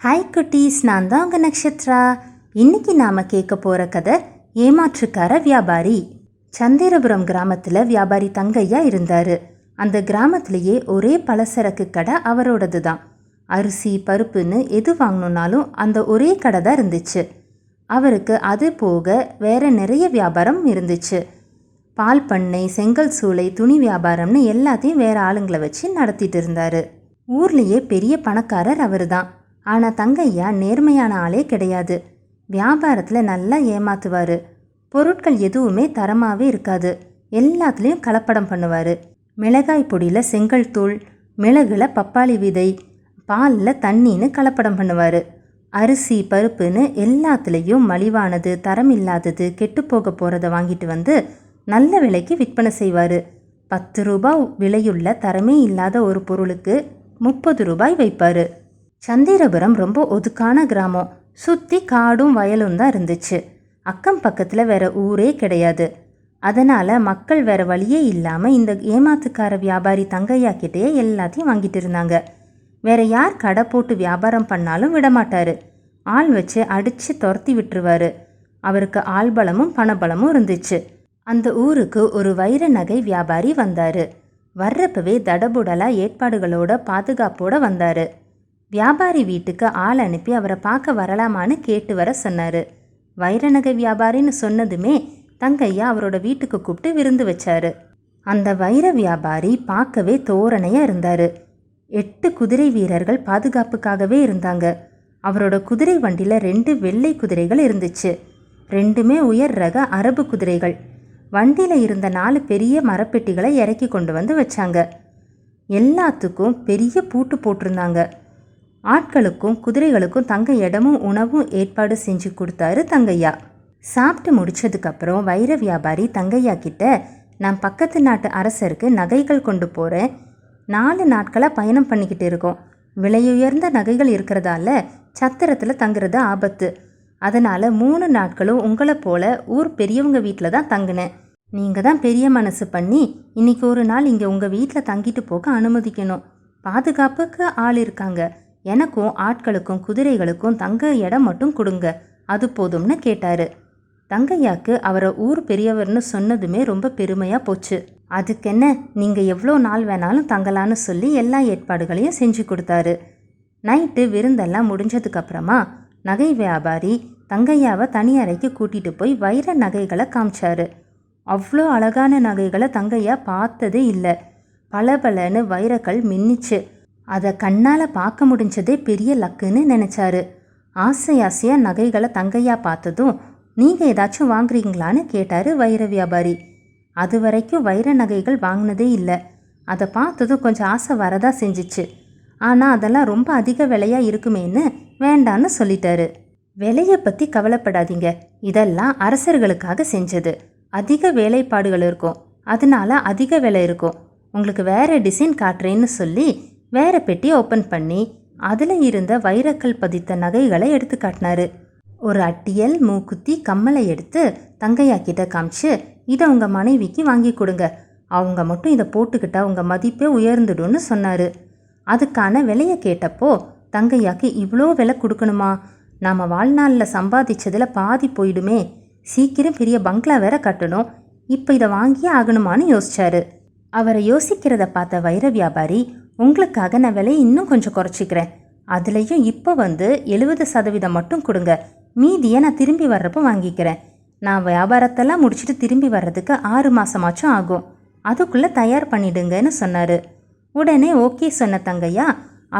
Hi குட்டீஸ், நான் தான் உங்கள் நக்ஷத்ரா. இன்னைக்கு நாம் கேட்க போகிற கதை ஏமாற்றுக்கார வியாபாரி. சந்திரபுரம் கிராமத்தில் வியாபாரி தங்கையா இருந்தார். அந்த கிராமத்திலேயே ஒரே பலசரக்கு கடை அவரோடது தான். அரிசி பருப்புன்னு எது வாங்கணுன்னாலும் அந்த ஒரே கடை தான் இருந்துச்சு. அவருக்கு அது போக வேற நிறைய வியாபாரம் இருந்துச்சு. பால் பண்ணை, செங்கல் சூளை, துணி வியாபாரம்னு எல்லாத்தையும் வேற ஆளுங்களை வச்சு நடத்திட்டு இருந்தார். ஊர்லேயே பெரிய பணக்காரர் அவர் தான். ஆனால் தங்கையா நேர்மையான ஆளே கிடையாது. வியாபாரத்தில் நல்லா ஏமாத்துவார். பொருட்கள் எதுவுமே தரமாகவே இருக்காது. எல்லாத்துலேயும் கலப்படம் பண்ணுவார். மிளகாய் பொடியில் செங்கல் தூள், மிளகுல பப்பாளி விதை, பாலில் தண்ணின்னு கலப்படம் பண்ணுவார். அரிசி பருப்புன்னு எல்லாத்துலேயும் மலிவானது, தரம் இல்லாதது, கெட்டு போக போகிறத வாங்கிட்டு வந்து நல்ல விலைக்கு விற்பனை செய்வார். 10 ரூபாய் விலையுள்ள தரமே இல்லாத ஒரு பொருளுக்கு 30 ரூபாய் வைப்பார். சந்திரபுரம் ரொம்ப ஒதுக்கான கிராமம். சுற்றி காடும் வயலும் தான் இருந்துச்சு. அக்கம் பக்கத்தில் வேற ஊரே கிடையாது. அதனால் மக்கள் வேற வழியே இல்லாமல் இந்த ஏமாத்துக்கார வியாபாரி தங்கையா கிட்டேயே எல்லாத்தையும் வாங்கிட்டு இருந்தாங்க. வேற யார் கடை போட்டு வியாபாரம் பண்ணாலும் விடமாட்டார். ஆள் வச்சு அடித்து துரத்தி விட்டுருவார். அவருக்கு ஆள் பலமும் பணபலமும் இருந்துச்சு. அந்த ஊருக்கு ஒரு வைர நகை வியாபாரி வந்தார். வர்றப்பவே தடபுடலாக ஏற்பாடுகளோட பாதுகாப்போடு வந்தார். வியாபாரி வீட்டுக்கு ஆள் அனுப்பி அவரை பார்க்க வரலாமான்னு கேட்டு வர சொன்னார். வைரநகை வியாபாரின்னு சொன்னதுமே தங்கையா அவரோட வீட்டுக்கு கூப்பிட்டு விருந்து வச்சாரு. அந்த வைர வியாபாரி பார்க்கவே தோரணையாக இருந்தார். 8 குதிரை வீரர்கள் பாதுகாப்புக்காகவே இருந்தாங்க. அவரோட குதிரை வண்டியில் 2 வெள்ளை குதிரைகள் இருந்துச்சு. 2மே உயர் ரக அரபு குதிரைகள். வண்டியில் இருந்த 4 பெரிய மரப்பெட்டிகளை இறக்கி கொண்டு வந்து வச்சாங்க. எல்லாத்துக்கும் பெரிய பூட்டு போட்டிருந்தாங்க. ஆட்களுக்கும் குதிரைகளுக்கும் தங்க இடமும் உணவும் ஏற்பாடு செஞ்சு கொடுத்தாரு தங்கையா. சாப்பிட்டு முடிச்சதுக்கப்புறம் வைர வியாபாரி தங்கையா கிட்ட, நான் பக்கத்து நாட்டு அரசருக்கு நகைகள் கொண்டு போகிறேன். 4 நாட்களாக பயணம் பண்ணிக்கிட்டு இருக்கோம். விலையுயர்ந்த நகைகள் இருக்கிறதால சத்திரத்தில் தங்குறது ஆபத்து. அதனால் 3 நாட்களும் உங்களை போல ஊர் பெரியவங்க வீட்டில் தான் தங்கினேன். நீங்கள் தான் பெரிய மனசு பண்ணி இன்னைக்கு ஒரு நாள் இங்கே உங்கள் வீட்டில் தங்கிட்டு போக அனுமதிக்கணும். பாதுகாப்புக்கு ஆள் இருக்காங்க. எனக்கும் ஆட்களுக்கும் குதிரைகளுக்கும் தங்க இடம் மட்டும் கொடுங்க, அது போதும்னு கேட்டார். தங்கையாக்கு அவரை ஊர் பெரியவர்னு சொன்னதுமே ரொம்ப பெருமையாக போச்சு. அதுக்கென்ன, நீங்கள் எவ்வளோ நாள் வேணாலும் தங்கலான்னு சொல்லி எல்லா ஏற்பாடுகளையும் செஞ்சு கொடுத்தாரு. நைட்டு விருந்தெல்லாம் முடிஞ்சதுக்கப்புறமா நகை வியாபாரி தங்கையாவை தனி அறைக்கு கூட்டிகிட்டு போய் வைர நகைகளை காமிச்சாரு. அவ்வளோ அழகான நகைகளை தங்கையா பார்த்ததே இல்லை. பளபளன்னு வைரக்கல் மின்னிச்சு. அதை கண்ணால் பார்க்க முடிஞ்சதே பெரிய லக்குன்னு நினச்சாரு. ஆசையாக நகைகளை தங்கையா பார்த்ததும், நீங்கள் ஏதாச்சும் வாங்குறீங்களான்னு கேட்டார் வைர வியாபாரி. அது வரைக்கும் வைர நகைகள் வாங்கினதே இல்லை. அதை பார்த்ததும் கொஞ்சம் ஆசை வரதா செஞ்சிச்சு. ஆனால் அதெல்லாம் ரொம்ப அதிக விலையாக இருக்குமேன்னு வேண்டான்னு சொல்லிட்டாரு. விலையை பற்றி கவலைப்படாதீங்க, இதெல்லாம் அரசர்களுக்காக செஞ்சது. அதிக வேலைப்பாடுகள் இருக்கும், அதனால அதிக விலை இருக்கும். உங்களுக்கு வேறு டிசைன் காட்டுறேன்னு சொல்லி வேற பெட்டியை ஓப்பன் பண்ணி அதில் இருந்த வைரக்கல் பதித்த நகைகளை எடுத்து காட்டினாரு. ஒரு அட்டியல், மூக்குத்தி, கம்மலை எடுத்து தங்கையா கிட்ட காமிச்சு, இதை உங்கள் மனைவிக்கு வாங்கி கொடுங்க. அவங்க மட்டும் இதை போட்டுக்கிட்டா உங்கள் மதிப்பே உயர்ந்துடும்னு சொன்னார். அதுக்கான விலையை கேட்டப்போ தங்கையாக்கு இவ்வளோ விலை கொடுக்கணுமா? நாம் வாழ்நாளில் சம்பாதிச்சதில் பாதி போயிடுமே. சீக்கிரம் பெரிய பங்களா வேற கட்டணும். இப்போ இதை வாங்கியே ஆகணுமான்னு யோசிச்சாரு. அவரை யோசிக்கிறத பார்த்த வைர வியாபாரி, உங்களுக்காக நான் விலையை இன்னும் கொஞ்சம் குறைச்சிக்கிறேன். அதுலேயும் இப்போ 70% மட்டும் கொடுங்க. மீதியை நான் திரும்பி வர்றப்போ வாங்கிக்கிறேன். நான் வியாபாரத்தெல்லாம் முடிச்சுட்டு திரும்பி வர்றதுக்கு 6 மாதமாச்சும் ஆகும். அதுக்குள்ளே தயார் பண்ணிடுங்கன்னு சொன்னார். உடனே ஓகே சொன்ன தங்கையா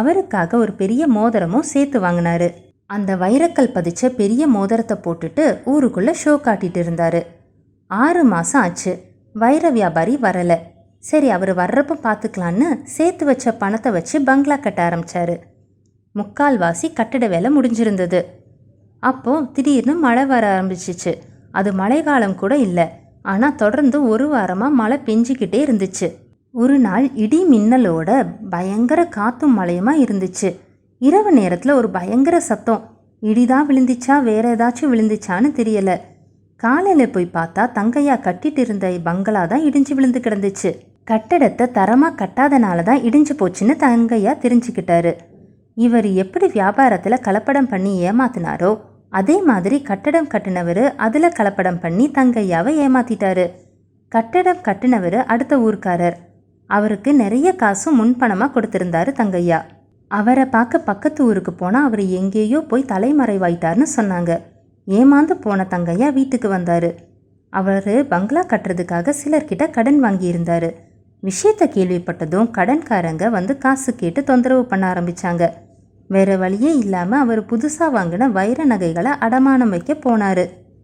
அவருக்காக ஒரு பெரிய மோதிரமும் சேர்த்து வாங்கினாரு. அந்த வைரக்கல் பதிச்ச பெரிய மோதிரத்தை போட்டுட்டு ஊருக்குள்ளே ஷோ காட்டிட்டு இருந்தார். 6 மாதம் ஆச்சு. வைர வியாபாரி வரலை. சரி, அவர் வர்றப்போ பார்த்துக்கலான்னு சேர்த்து வச்ச பணத்தை வச்சு பங்களா கட்ட ஆரம்பித்தார். முக்கால்வாசி கட்டட வேலை முடிஞ்சிருந்தது. அப்போது திடீர்னு மழை வர ஆரம்பிச்சிச்சு. அது மழைக்காலம் கூட இல்லை. ஆனால் தொடர்ந்து 1 வாரமாக மழை பெஞ்சிக்கிட்டே இருந்துச்சு. ஒரு நாள் இடி மின்னலோட பயங்கர காற்றும் மழையுமா இருந்துச்சு. இரவு நேரத்தில் ஒரு பயங்கர சத்தம். இடிதான் விழுந்துச்சா வேற ஏதாச்சும் விழுந்துச்சான்னு தெரியலை. காலையில் போய் பார்த்தா தங்கையா கட்டிட்டு இருந்த பங்களா தான் இடிஞ்சு விழுந்து கிடந்துச்சு. கட்டடத்தை தரமாக கட்டாதனால தான் இடிஞ்சு போச்சுன்னு தங்கையா தெரிஞ்சுக்கிட்டாரு. இவர் எப்படி வியாபாரத்தில் கலப்படம் பண்ணி ஏமாத்தினாரோ அதே மாதிரி கட்டடம் கட்டினவர் அதில் கலப்படம் பண்ணி தங்கையாவை ஏமாத்திட்டாரு. கட்டடம் கட்டினவர் அடுத்த ஊர்க்காரர். அவருக்கு நிறைய காசு முன்பணமாக கொடுத்துருந்தாரு தங்கையா. அவரை பார்க்க பக்கத்து ஊருக்கு போனால் அவர் எங்கேயோ போய் தலைமறைவாயிட்டார்னு சொன்னாங்க. ஏமாந்து போன தங்கையா வீட்டுக்கு வந்தார். அவர் பங்களா கட்டுறதுக்காக சிலர்கிட்ட கடன் வாங்கியிருந்தார். விஷயத்தை கேள்விப்பட்டதும் கடன்காரங்க வந்து காசு கேட்டு தொந்தரவு பண்ண ஆரம்பித்தாங்க. வேறு வழியே இல்லாமல் அவர் புதுசாக வாங்கின வைர நகைகளை அடமானம் வைக்க போனார்.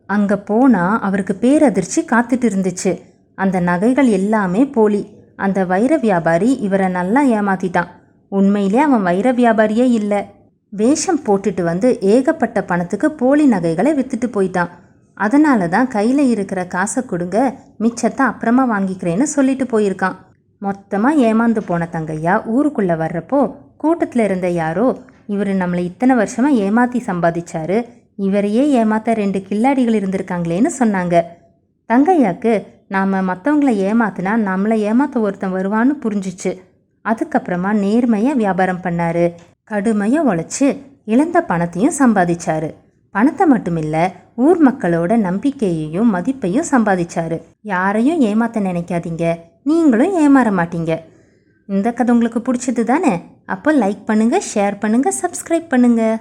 அங்கே போனால் அவருக்கு பேரதிர்ச்சி காத்துட்டு இருந்துச்சு. அந்த நகைகள் எல்லாமே போலி. அந்த வைர வியாபாரி இவரை நல்லா ஏமாத்திட்டான். உண்மையிலே அவன் வைர வியாபாரியே இல்லை. வேஷம் போட்டுட்டு வந்து ஏகப்பட்ட பணத்துக்கு போலி நகைகளை விற்றுட்டு போயிட்டான். அதனால தான் கையில் இருக்கிற காசை கொடுங்க, மிச்சத்தை அப்புறமா வாங்கிக்கிறேன்னு சொல்லிட்டு போயிருக்கான். மொத்தமாக ஏமாந்து போன தங்கையா ஊருக்குள்ளே வர்றப்போ கூட்டத்தில் இருந்த யாரோ, இவர் நம்மளை இத்தனை வருஷமாக ஏமாற்றி சம்பாதிச்சாரு, இவரையே ஏமாத்த 2 கில்லாடிகள் இருந்திருக்காங்களேன்னு சொன்னாங்க. தங்கையாக்கு நாம் மற்றவங்கள ஏமாத்தினா நம்மளை ஏமாற்ற ஒருத்தன் வருவான்னு புரிஞ்சிச்சு. அதுக்கப்புறமா நேர்மையாக வியாபாரம் பண்ணார். கடுமையாக உழைச்சி இழந்த பணத்தையும் சம்பாதிச்சாரு. பணத்தை மட்டுமில்லை, ஊர் மக்களோட நம்பிக்கையையும் மதிப்பையும் சம்பாதிச்சாரு. யாரையும் ஏமாற்ற நினைக்காதீங்க, நீங்களும் ஏமாற மாட்டீங்க. இந்த கதை உங்களுக்கு பிடிச்சது தானே? அப்போ லைக் பண்ணுங்கள், ஷேர் பண்ணுங்கள், சப்ஸ்கிரைப் பண்ணுங்கள்.